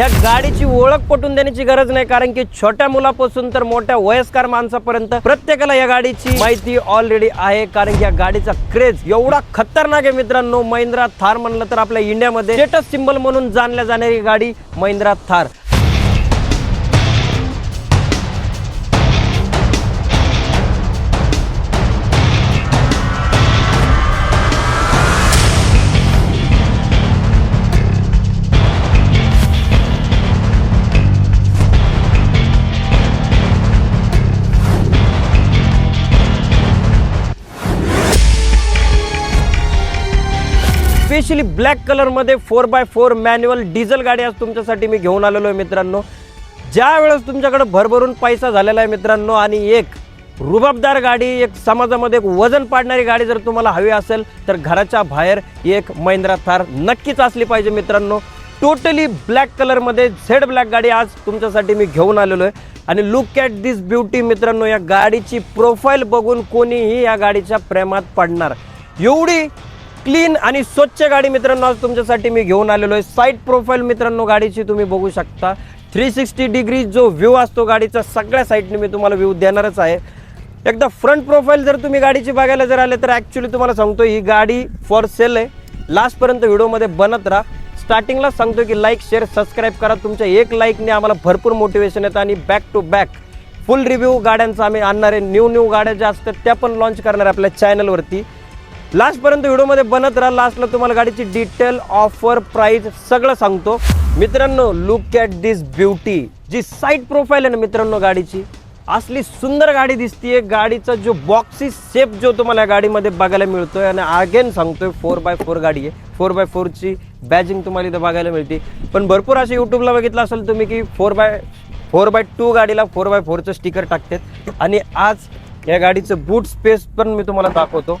ह्या गाडीची ओळख पटवून देण्याची गरज नाही, कारण की छोट्या मुलापासून तर मोठ्या वयस्कर माणसापर्यंत प्रत्येकाला या गाडीची माहिती ऑलरेडी आहे, कारण की या गाडीचा क्रेज एवढा खतरनाक आहे मित्रांनो. महिंद्रा थार म्हणलं तर आपल्या इंडियामध्ये स्टेटस सिंबल म्हणून जाणल्या जाणारी गाडी Mahindra Thar. Specially black colour मध्ये 4x4 मॅन्युअल डिझेल गाडी आज तुमच्यासाठी मी घेऊन आलेलो आहे मित्रांनो. ज्या वेळेस तुमच्याकडे भरभरून पैसा झालेला आहे मित्रांनो आणि एक रुबाबदार गाडी, एक समाजामध्ये एक वजन पाडणारी गाडी जर तुम्हाला हवी असेल तर घराच्या बाहेर एक महिंद्रा थार नक्कीच असली पाहिजे मित्रांनो. टोटली ब्लॅक कलर मध्ये झेड ब्लॅक गाडी आज तुमच्यासाठी मी घेऊन आलेलो आहे. आणि लुक ॲट दिस ब्युटी मित्रांनो, या गाडीची प्रोफाईल बघून कोणीही या गाडीच्या प्रेमात पडणार. एवढी क्लीन आणि स्वच्छ गाडी मित्रांनो आज तुमच्यासाठी मी घेऊन आलेलो आहे. साईड प्रोफाईल मित्रांनो गाडीची तुम्ही बघू शकता. 360 डिग्री जो व्ह्यू असतो गाडीचा, सगळ्या साईडने मी तुम्हाला व्ह्यू देणारच आहे. एकदा फ्रंट प्रोफाईल जर तुम्ही गाडीची बघायला जर आले तर ॲक्च्युली तुम्हाला सांगतो ही गाडी फॉर सेल आहे. लास्टपर्यंत व्हिडिओमध्ये बनत राहा. स्टार्टिंगला सांगतो की लाईक शेअर सबस्क्राईब करा. तुमच्या एक लाईकने आम्हाला भरपूर मोटिवेशन येतं आणि back to back full review गाड्यांचा आम्ही आणणार आहे. न्यू गाड्या ज्या असतात त्या पण लॉन्च करणार आहे आपल्या चॅनलवरती. लास्टपर्यंत व्हिडिओमध्ये बनत राहा. लास्टला तुम्हाला गाडीची डिटेल, ऑफर, प्राइस सगळं सांगतो मित्रांनो. Look at this beauty. जी साईड प्रोफाईल आहे ना मित्रांनो गाडीची, असली सुंदर गाडी दिसतीये. गाडीचा जो बॉक्सी शेप जो तुम्हाला या गाडीमध्ये बघायला मिळतोय, आणि अगेन सांगतोय 4x4 गाडी आहे. 4x4ची बॅजिंग तुम्हाला इथं बघायला मिळते. पण भरपूर असं यूट्यूबला बघितलं असेल तुम्ही की 4x2 गाडीला 4x4चं स्टिकर टाकतात. आणि आज या गाडीचं बूट स्पेस पण मी तुम्हाला दाखवतो.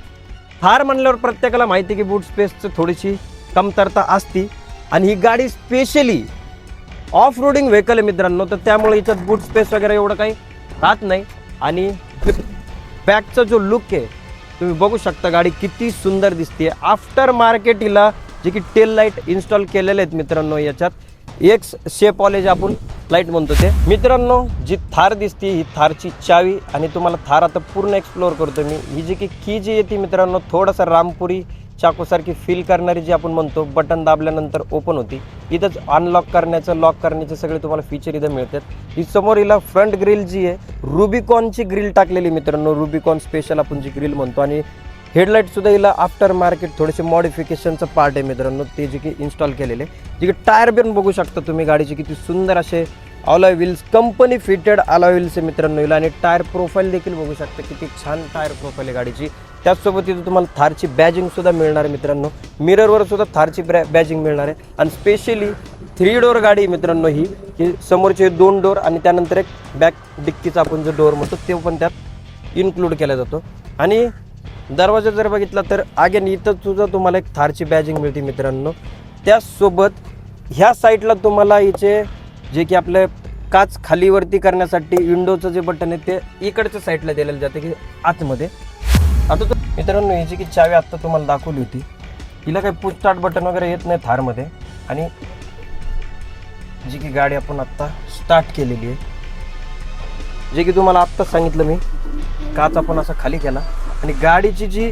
थार म्हणल्यावर प्रत्येकाला माहिती की बूट स्पेसचं थोडीशी कमतरता असती, आणि ही गाडी स्पेशली ऑफ रोडिंग व्हेकल आहे मित्रांनो, तर त्यामुळे हिच्यात बूट स्पेस वगैरे एवढं काही राहत नाही. आणि बॅकचा जो लुक आहे तुम्ही बघू शकता, गाडी किती सुंदर दिसते. आफ्टर मार्केट हिला जे की टेल लाईट इन्स्टॉल केलेले आहेत मित्रांनो. याच्यात एक्स शेप वाले जे आपण लाईट म्हणतो ते मित्रांनो. जी थार दिसते ही थारची चावी, आणि तुम्हाला थार आता पूर्ण एक्सप्लोअर करतो मी. ही जी की जी येते मित्रांनो, थोडासा रामपुरी चाकूसारखी फील करणारी जी आपण म्हणतो, बटन दाबल्यानंतर ओपन होती. इथंच अनलॉक करण्याचं, लॉक करण्याचे सगळे तुम्हाला फीचर इथं मिळतात. ही समोर हिला फ्रंट ग्रिल जी आहे रुबिकॉनची ग्रिल टाकलेली मित्रांनो. रुबिकॉन स्पेशल आपण जी ग्रिल म्हणतो. आणि हेडलाईट सुद्धा हिला आफ्टर मार्केट थोडेसे मॉडिफिकेशनचं पार्ट आहे मित्रांनो, ते जे की इन्स्टॉल केलेले. जे की टायर बिन बघू शकता तुम्ही गाडीची, किती सुंदर असे alloy wheels, company fitted alloy wheels आहे मित्रांनो हिला. आणि टायर प्रोफाईल देखील बघू शकता, किती छान टायर प्रोफाईल आहे गाडीची. त्याचसोबत इथं तुम्हाला थारची बॅजिंग सुद्धा मिळणार आहे मित्रांनो. मिररवर सुद्धा थारची बॅजिंग मिळणार आहे. आणि स्पेशली 3 डोअर गाडी मित्रांनो ही, की समोरचे 2 डोअर आणि त्यानंतर एक बॅक डिक्कीचा आपण जो डोअर म्हणतो ते पण त्यात इन्क्लूड केला जातो. आणि दरवाजा जर बघितला तर अगेन इथं सुद्धा तुम्हाला एक थारची बॅजिंग मिळते मित्रांनो. त्याचसोबत ह्या साईडला तुम्हाला हिचे जे की आपलं काच खालीवरती करण्यासाठी विंडोचं जे बटन आहे ते इकडच्या साईडला दिलेलं जाते की आतमध्ये. आता तो मित्रांनो ह्याची की चावी आत्ता तुम्हाला दाखवली होती, हिला काही पुश स्टार्ट बटन वगैरे येत नाही थारमध्ये. आणि जी की गाडी आपण आत्ता स्टार्ट केलेली आहे, जे की तुम्हाला आत्ता सांगितलं मी, काच आपण असा खाली केला आणि गाडीची जी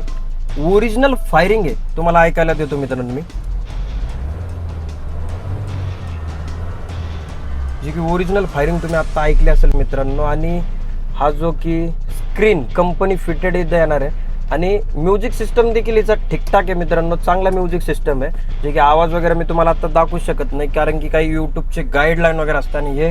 ओरिजिनल फायरिंग आहे तुम्हाला ऐकायला देतो मित्रांनो मी. जी की ओरिजिनल फायरिंग तुम्ही आत्ता ऐकली असेल मित्रांनो. आणि हा जो की स्क्रीन कंपनी फिटेड इथं येणार आहे. आणि म्युझिक सिस्टम देखील याचा ठीकठाक आहे मित्रांनो, चांगला म्युझिक सिस्टम आहे. जे की आवाज वगैरे मी तुम्हाला आता दाखवू शकत नाही, कारण की काही यूट्यूबचे गाईडलाईन वगैरे असतात. आणि हे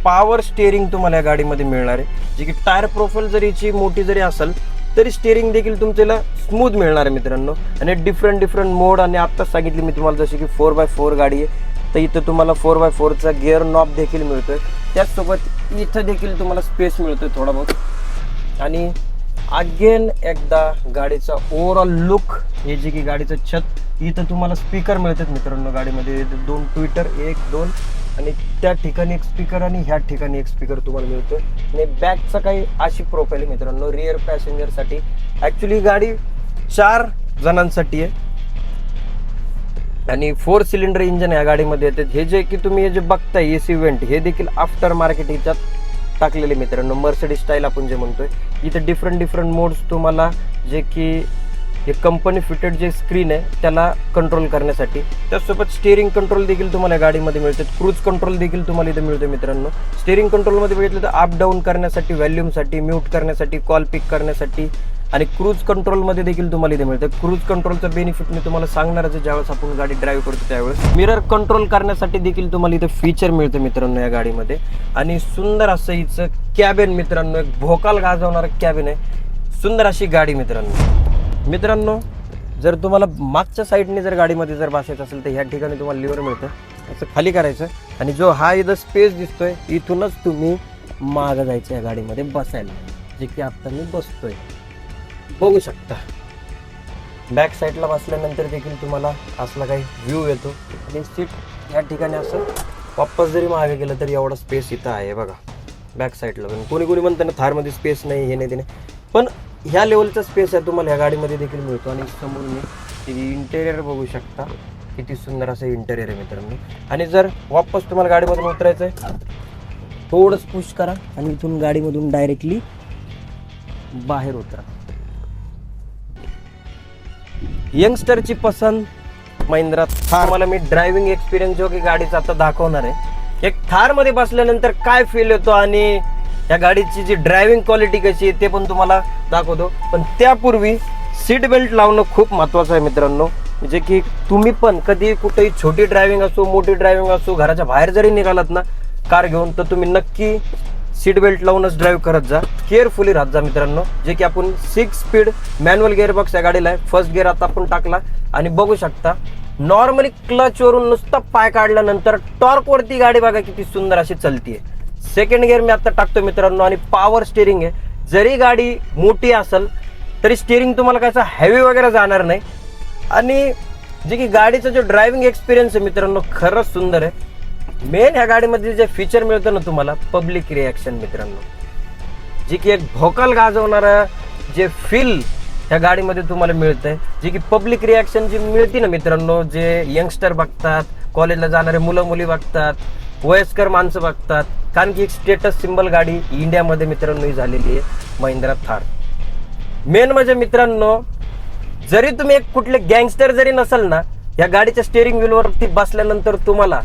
पॉवर स्टेअरिंग तुम्हाला या गाडीमध्ये मिळणार आहे. जे की टायर प्रोफाईल जरी याची मोठी जरी असेल तरी स्टेअरिंग देखील तुमच्याला स्मूथ मिळणार आहे मित्रांनो. आणि डिफरंट मोड, आणि आत्ताच सांगितली मी तुम्हाला जशी की 4x4 गाडी आहे, तर इथं तुम्हाला 4x4चा गिअर नॉब देखील मिळतोय. त्याचसोबत इथं देखील तुम्हाला स्पेस मिळतोय थोडा बहुत. आणि अगेन एकदा गाडीचा ओव्हरऑल लुक, हे जे की गाडीचं छत, इथं तुम्हाला स्पीकर मिळतात मित्रांनो गाडीमध्ये. 2 ट्विटर, 1, 2, आणि त्या ठिकाणी एक स्पीकर आणि ह्या ठिकाणी एक स्पीकर तुम्हाला मिळतोय. आणि बॅकचा काही अशी प्रोफाईल आहे मित्रांनो रिअर पॅसेंजरसाठी. ॲक्च्युली गाडी 4 जणांसाठी आहे. आणि 4 सिलेंडर इंजन या गाडीमध्ये येते. हे जे की तुम्ही हे जे बघताय AC वेंट, हे देखील आफ्टर मार्केट ह्याच्यात टाकलेले मित्रांनो. मर्सिडीज स्टाईल आपण जे म्हणतोय, इथे डिफरंट मोड्स तुम्हाला, जे की हे कंपनी फिटेड जे स्क्रीन आहे त्याला कंट्रोल करण्यासाठी. त्याचसोबत स्टिअरिंग कंट्रोल देखील तुम्हाला या गाडीमध्ये मिळते. क्रूज कंट्रोल देखील तुम्हाला इथे मिळतो मित्रांनो. स्टिअरिंग कंट्रोलमध्ये बघितलं तर अप डाऊन करण्यासाठी, व्हॅल्यूमसाठी, म्यूट करण्यासाठी, कॉल पिक करण्यासाठी, आणि क्रूज कंट्रोलमध्ये देखील तुम्हाला इथे मिळतं. क्रूज कंट्रोलचं बेनिफिट मी तुम्हाला सांगणारच आहे ज्यावेळेस आपण गाडी ड्राईव्ह करतो त्यावेळेस. मिरर कंट्रोल करण्यासाठी देखील तुम्हाला इथे फीचर मिळतं मित्रांनो या गाडीमध्ये. आणि सुंदर असं हिचं कॅबिन मित्रांनो, एक भोकाल गाजवणारं कॅबिन आहे. सुंदर अशी गाडी मित्रांनो. जर तुम्हाला मागच्या साईडने जर गाडीमध्ये जर बसायचं असेल तर ह्या ठिकाणी तुम्हाला लिव्हर मिळतं. असं खाली करायचं आणि जो हा इथं स्पेस दिसतोय, इथूनच तुम्ही मागं जायचं या गाडीमध्ये बसायला, जे की आता मी बसतोय बघू शकता. बॅक साईडला बसल्यानंतर देखील तुम्हाला असला काही व्ह्यू येतो. आणि सीट या ठिकाणी असं वापस जरी मागे गेलं तरी एवढा स्पेस इथं आहे बघा बॅक साईडला. पण कोणी म्हणतं ना थारमध्ये स्पेस नाही, हे नाही ते नाही, पण ह्या लेवलचा स्पेस आहे तुम्हाला ह्या गाडीमध्ये देखील मिळतो. आणि समोर मी इंटेरियर बघू शकता, किती सुंदर असं इंटेरियर आहे मित्रांनो. आणि जर वापस तुम्हाला गाडीमधून उतरायचं आहे, थोडंच पुश करा आणि इथून गाडीमधून डायरेक्टली बाहेर उतरा. यंगस्टरची पसंत महिंद्रा थार. मला मी ड्रायव्हिंग एक्सपिरियन्स जो की गाडीचा आता दाखवणार आहे. एक थार मध्ये बसल्यानंतर काय फील येतो आणि या गाडीची जी ड्रायव्हिंग क्वालिटी कशी आहे ते पण तुम्हाला दाखवतो. पण त्यापूर्वी सीट बेल्ट लावणं खूप महत्वाचं आहे मित्रांनो. म्हणजे की तुम्ही पण कधी कुठेही छोटी ड्रायव्हिंग असो, मोठी ड्रायव्हिंग असो, घराच्या बाहेर जरी निघालात ना कार घेऊन, तर तुम्ही नक्की सीट बेल्ट लावूनच ड्राईव्ह करत जा. केअरफुली राहत जा मित्रांनो. जे की आपण 6 स्पीड मॅन्युअल गिअरबॉक्स या गाडीला आहे. फर्स्ट गिअर आता आपण टाकला आणि बघू शकता नॉर्मली क्लच वरून नुसता पाय काढल्यानंतर टॉर्क वरती गाडी बघा किती सुंदर अशी चलतीये. सेकंड गिअर मी आता टाकतो मित्रांनो आणि पॉवर स्टिअरिंग आहे. जरी गाडी मोठी असेल तरी स्टिअरिंग तुम्हाला कसं हेवी वगैरे जाणार नाही. आणि जे की गाडीचा जो ड्रायव्हिंग एक्सपिरियन्स आहे मित्रांनो खरंच सुंदर आहे. मेन ह्या गाडीमध्ये जे फीचर मिळतं ना तुम्हाला, पब्लिक रिॲक्शन मित्रांनो, जे की एक भोकाल गाजवणारा जे फील ह्या गाडीमध्ये तुम्हाला मिळतंय. जे की पब्लिक रिॲक्शन जी मिळते ना मित्रांनो, जे यंगस्टर बघतात, कॉलेजला जाणारे मुलं मुली बघतात, वयस्कर माणसं बघतात, कारण की एक स्टेटस सिंबल गाडी इंडियामध्ये मित्रांनो ही झालेली आहे महिंद्रा थार. मेन म्हणजे मित्रांनो, जरी तुम्ही एक कुठले गँगस्टर जरी नसाल ना, या गाडीच्या स्टिअरिंग व्हीलवरती बसल्यानंतर तुम्हाला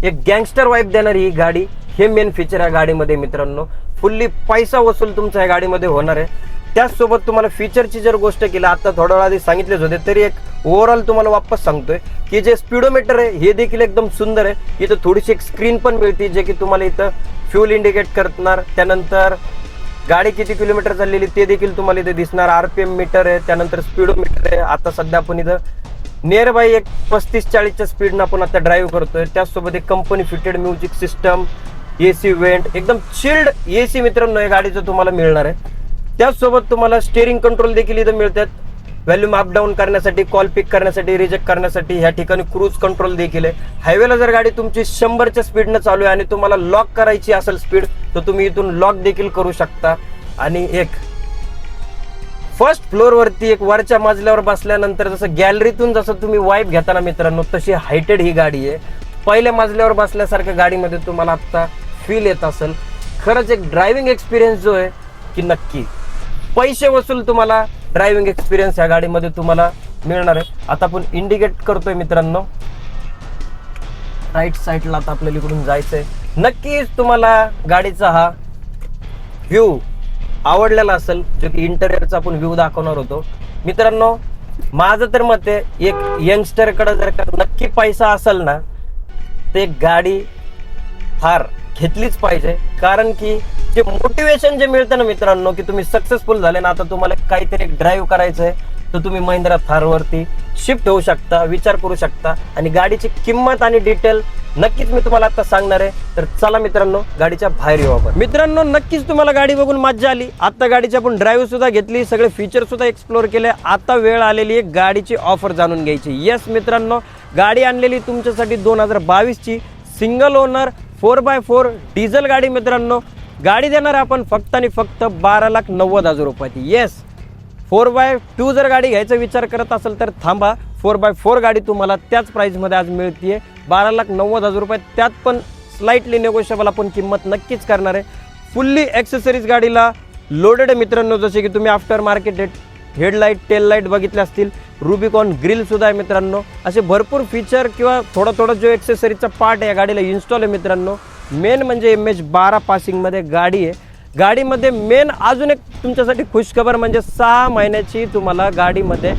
एक गँगस्टर वाईब देणारी ही गाडी, हे मेन फीचर या गाडीमध्ये मित्रांनो. फुल्ली पैसा वसूल तुमचा या गाडीमध्ये होणार आहे. त्याचसोबत तुम्हाला फीचरची जर गोष्ट केली, आता थोड्या वेळ आधी सांगितलेच होते तरी एक ओव्हरऑल तुम्हाला वापस सांगतोय की जे स्पीडोमीटर आहे हे देखील एकदम सुंदर आहे. इथं थोडीशी एक स्क्रीन पण मिळते जे की तुम्हाला इथं फ्यूल इंडिकेट करणार. त्यानंतर गाडी किती किलोमीटर चाललेली ते देखील तुम्हाला इथे दिसणार. RPM मीटर आहे, त्यानंतर स्पीडोमीटर आहे. आता सध्या आपण इथं नियर बाय एक 35-40च्या स्पीडनं आपण आता ड्राईव्ह करतोय. त्याचसोबत एक company fitted music system, AC went, एकदम चिल्ड AC मित्रांनो या गाडीचं तुम्हाला मिळणार आहे. त्याचसोबत तुम्हाला स्टिअरिंग कंट्रोल देखील इथं मिळतात. व्हॅल्यूम अप डाऊन करण्यासाठी, कॉल पिक करण्यासाठी, रिजेक्ट करण्यासाठी. ह्या ठिकाणी क्रूज कंट्रोल देखील आहे. हायवेला जर गाडी तुमची 100च्या स्पीडनं चालू आहे आणि तुम्हाला लॉक करायची असेल स्पीड, तर तुम्ही इथून लॉक देखील करू शकता. आणि एक फर्स्ट फ्लोअर वरती एक वरच्या मजल्यावर बसल्यानंतर जसं गॅलरीतून जसं तुम्ही वाईब घेताना मित्रांनो, तशी हायटेड ही गाडी आहे. पहिल्या मजल्यावर बसल्यासारख्या गाडीमध्ये तुम्हाला आता फील येत असेल. खरंच एक ड्रायव्हिंग एक्सपिरियन्स जो आहे की नक्की पैसे वसूल तुम्हाला ड्रायव्हिंग एक्सपिरियन्स ह्या गाडीमध्ये तुम्हाला मिळणार आहे. आता आपण इंडिकेट करतोय मित्रांनो, राईट साईडला आता आपल्याला इकडून जायचंय. नक्कीच तुम्हाला गाडीचा हा व्ह्यू आवडलेला असेल, जो की इंटेरियरचा आपण व्ह्यू दाखवणार होतो मित्रांनो. माझं तर मत आहे, एक यंगस्टरकडे जर का नक्की पैसा असेल ना, ते गाडी थार घेतलीच पाहिजे. कारण की जे मोटिवेशन जे मिळतं ना मित्रांनो, की तुम्ही सक्सेसफुल झाले ना, आता तुम्हाला काहीतरी ड्राईव्ह करायचं आहे, तर तुम्ही महिंद्रा थारवरती शिफ्ट होऊ शकता, विचार करू शकता. आणि गाडीची किंमत आणि डिटेल नक्कीच मी तुम्हाला आता सांगणार आहे. तर चला मित्रांनो, गाडीच्या बाहेर येऊ आपण. मित्रांनो, नक्कीच तुम्हाला गाडी बघून मजा आली. आता गाडीची आपण ड्राईव्ह सुद्धा घेतली, सगळे फीचर सुद्धा एक्सप्लोर केले. आता वेळ आलेली आहे गाडीची ऑफर जाणून घ्यायची. येस मित्रांनो, गाडी आणलेली तुमच्यासाठी 2022ची सिंगल ओनर 4x4 डिझेल गाडी मित्रांनो. गाडी देणार आपण फक्त आणि फक्त 12,90,000 रुपयाची. येस, 4x2 जर गाडी घ्यायचा विचार करत असेल तर थांबा. 4x4 गाडी तुम्हाला त्याच प्राईजमध्ये आज मिळते 12,90,000 रुपये. त्यात पण स्लाइटली नेगोशिएबल आपण किंमत नक्कीच करणार आहे. फुल्ली ॲक्सेसरीज गाडीला लोडेड आहे मित्रांनो. जसे की तुम्ही aftermarket headlight tail light बघितले असतील, रुबिकॉन ग्रिलसुद्धा आहे मित्रांनो. असे भरपूर फीचर किंवा थोडा जो ॲक्सेसरीजचा पार्ट आहे या गाडीला इन्स्टॉल आहे मित्रांनो. मेन म्हणजे MH12 पासिंगमध्ये गाडी आहे. गाडीमध्ये मेन अजून एक तुमच्यासाठी खुशखबर म्हणजे 6 महिन्याची तुम्हाला गाडीमध्ये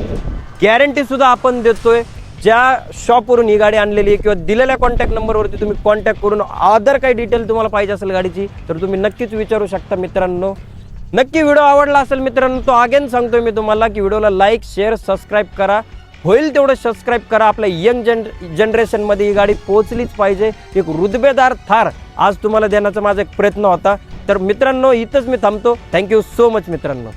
गॅरंटीसुद्धा आपण देतोय. ज्या शॉपवरून ही गाडी आणलेली आहे किंवा दिलेल्या कॉन्टॅक्ट नंबरवरती तुम्ही कॉन्टॅक्ट करून अदर काही डिटेल तुम्हाला पाहिजे असेल गाडीची तर तुम्ही नक्कीच विचारू शकता मित्रांनो. नक्की व्हिडिओ आवडला असेल मित्रांनो तो अगेन सांगतोय मी तुम्हाला की व्हिडिओला लाईक शेअर सबस्क्राईब करा. होईल तेवढं सबस्क्राईब करा. आपल्या यंग जनरेशनमध्ये ही गाडी पोहोचलीच पाहिजे. एक रुतबेदार थार आज तुम्हाला देण्याचा माझा एक प्रयत्न होता. तर मित्रांनो इथंच मी थांबतो. थँक्यू सो मच मित्रांनो.